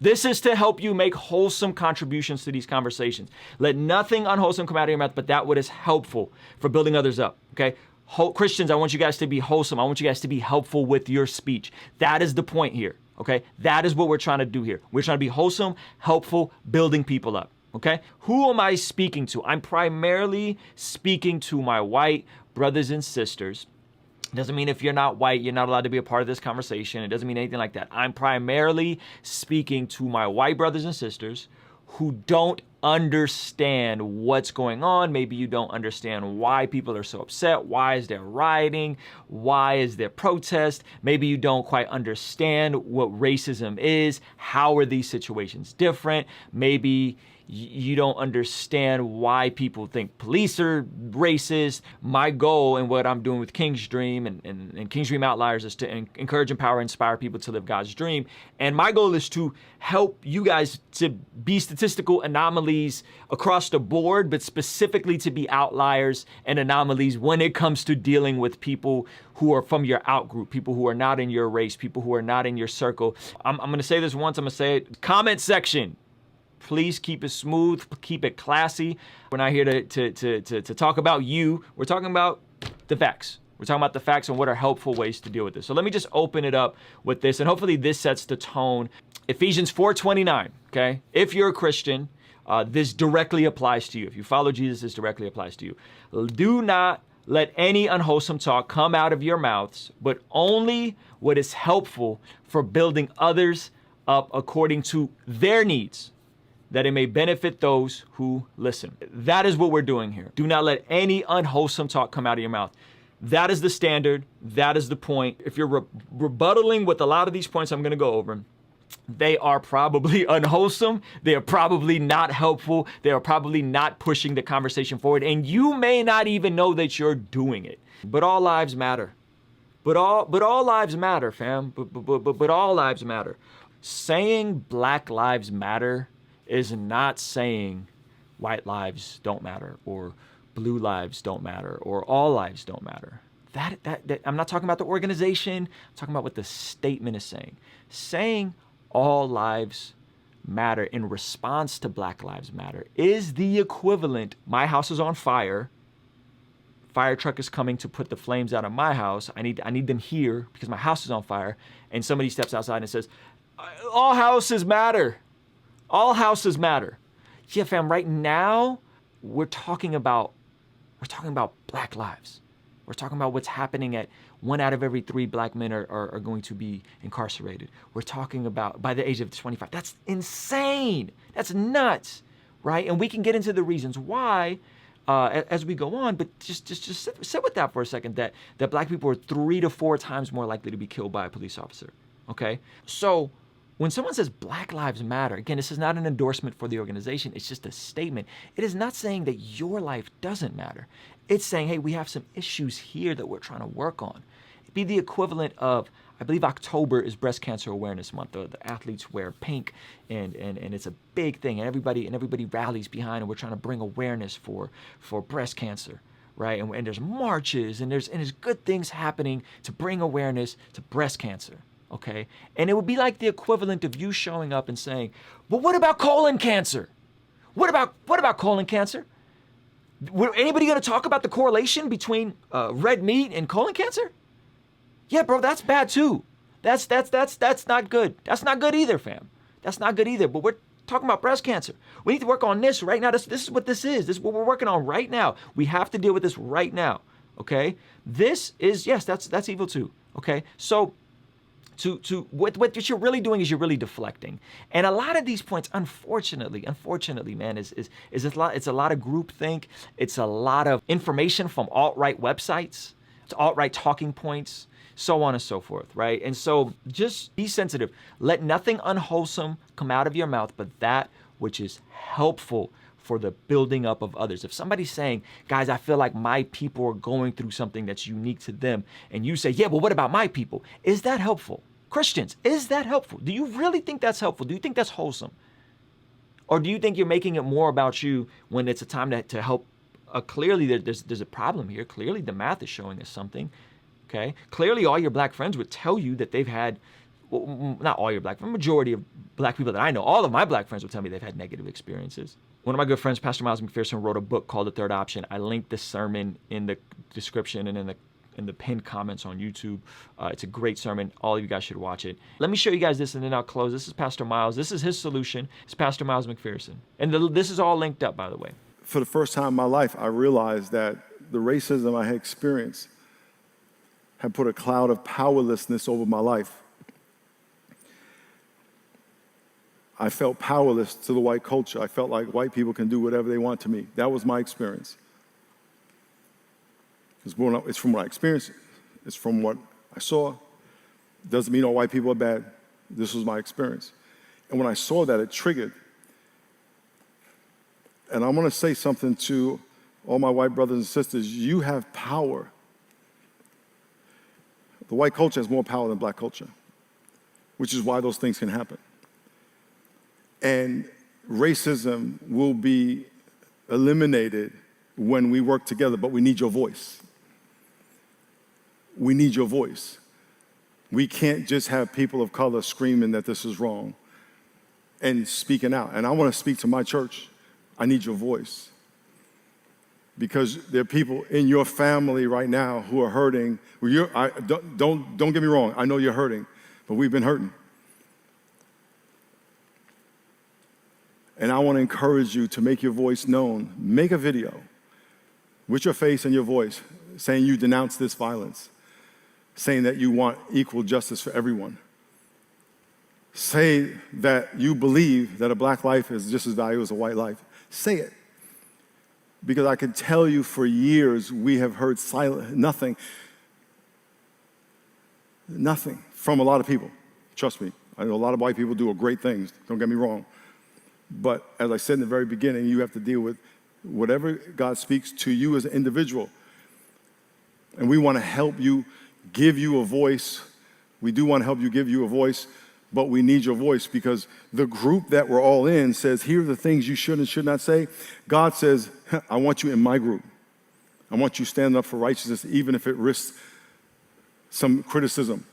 This is to help you make wholesome contributions to these conversations. Let nothing unwholesome come out of your mouth, but that what is helpful for building others up, okay? Christians, I want you guys to be wholesome. I want you guys to be helpful with your speech. That is the point here, okay? That is what we're trying to do here. We're trying to be wholesome, helpful, building people up, okay? Who am I speaking to? I'm primarily speaking to my white brothers and sisters. Doesn't mean if you're not white, you're not allowed to be a part of this conversation. It doesn't mean anything like that. I'm primarily speaking to my white brothers and sisters who don't understand what's going on. Maybe you don't understand why people are so upset. Why is there rioting? Why is there protest? Maybe you don't quite understand what racism is. How are these situations different? Maybe you don't understand why people think police are racist. My goal and what I'm doing with King's Dream and King's Dream Outliers is to encourage, empower, inspire people to live God's dream. And my goal is to help you guys to be statistical anomalies across the board, but specifically to be outliers and anomalies when it comes to dealing with people who are from your outgroup, people who are not in your race, people who are not in your circle. I'm gonna say this once, I'm gonna say it. Comment section. Please keep it smooth, keep it classy. We're not here to talk about you. We're talking about the facts. We're talking about the facts and what are helpful ways to deal with this. So let me just open it up with this, and hopefully this sets the tone. Ephesians 4:29, okay? If you're a Christian, this directly applies to you. If you follow Jesus, this directly applies to you. Do not let any unwholesome talk come out of your mouths, but only what is helpful for building others up according to their needs, that it may benefit those who listen. That is what we're doing here. Do not let any unwholesome talk come out of your mouth. That is the standard. That is the point. If you're rebuttaling with a lot of these points I'm going to go over, they are probably unwholesome. They are probably not helpful. They are probably not pushing the conversation forward. And you may not even know that you're doing it. But all lives matter. But all lives matter, fam. But all lives matter. Saying Black Lives Matter is not saying white lives don't matter or blue lives don't matter or all lives don't matter. That I'm not talking about the organization. I'm talking about what the statement is saying. Saying all lives matter in response to Black Lives Matter is the equivalent. My house is on fire. Fire truck is coming to put the flames out of my house. I need them here because my house is on fire. And somebody steps outside and says, all houses matter. All houses matter. Yeah, fam, right now, we're talking about Black lives. We're talking about what's happening at 1 out of every 3 Black men are going to be incarcerated. We're talking about by the age of 25. That's insane. That's nuts, right? And we can get into the reasons why as we go on, but just sit with that for a second, that Black people are 3 to 4 times more likely to be killed by a police officer, okay? So when someone says Black Lives Matter, again, this is not an endorsement for the organization. It's just a statement. It is not saying that your life doesn't matter. It's saying, hey, we have some issues here that we're trying to work on. It'd be the equivalent of, I believe October is Breast Cancer Awareness Month. The athletes wear pink, and it's a big thing, and everybody rallies behind, and we're trying to bring awareness for breast cancer, right? And there's marches, and there's good things happening to bring awareness to breast cancer. Okay, and it would be like the equivalent of you showing up and saying, "But what about colon cancer? What about colon cancer? Were anybody going to talk about the correlation between red meat and colon cancer? Yeah, bro, that's bad too. That's not good. That's not good either, fam. That's not good either. But we're talking about breast cancer. We need to work on this right now. This is what this is. This is what we're working on right now. We have to deal with this right now. Okay, this is that's evil too. Okay, so. What you're really doing is you're really deflecting. And a lot of these points, unfortunately, man, is it's a lot of groupthink. It's a lot of information from alt-right websites, to alt-right talking points, so on and so forth, right? And so just be sensitive. Let nothing unwholesome come out of your mouth, but that which is helpful for the building up of others. If somebody's saying, guys, I feel like my people are going through something that's unique to them, and you say, yeah, but what about my people? Is that helpful? Christians, is that helpful? Do you really think that's helpful? Do you think that's wholesome? Or do you think you're making it more about you when it's a time to help? Clearly, there's a problem here. Clearly, the math is showing us something, okay? Clearly, all your Black friends would tell you that they've had well, not all your black friends, majority of black people that I know, all of my black friends will tell me they've had negative experiences. One of my good friends, Pastor Miles McPherson, wrote a book called The Third Option. I linked this sermon in the description and in the pinned comments on YouTube. It's a great sermon. All of you guys should watch it. Let me show you guys this and then I'll close. This is Pastor Miles. This is his solution. It's Pastor Miles McPherson. And this is all linked up, by the way. For the first time in my life, I realized that the racism I had experienced had put a cloud of powerlessness over my life. I felt powerless to the white culture. I felt like white people can do whatever they want to me. That was my experience. It's from what I experienced. It's from what I saw. Doesn't mean all white people are bad. This was my experience. And when I saw that, it triggered. And I want to say something to all my white brothers and sisters. You have power. The white culture has more power than black culture, which is why those things can happen. And racism will be eliminated when we work together, but we need your voice. We need your voice. We can't just have people of color screaming that this is wrong and speaking out. And I want to speak to my church. I need your voice. Because there are people in your family right now who are hurting. Don't get me wrong. I know you're hurting, but we've been hurting. And I want to encourage you to make your voice known. Make a video with your face and your voice saying you denounce this violence, saying that you want equal justice for everyone. Say that you believe that a black life is just as valuable as a white life. Say it. Because I can tell you for years we have heard nothing from a lot of people. Trust me, I know a lot of white people do great things, don't get me wrong. But as I said in the very beginning, you have to deal with whatever God speaks to you as an individual. And we want to help you, give you a voice. We do want to help you give you a voice, but we need your voice because the group that we're all in says, here are the things you should and should not say. God says, I want you in my group. I want you standing up for righteousness, even if it risks some criticism.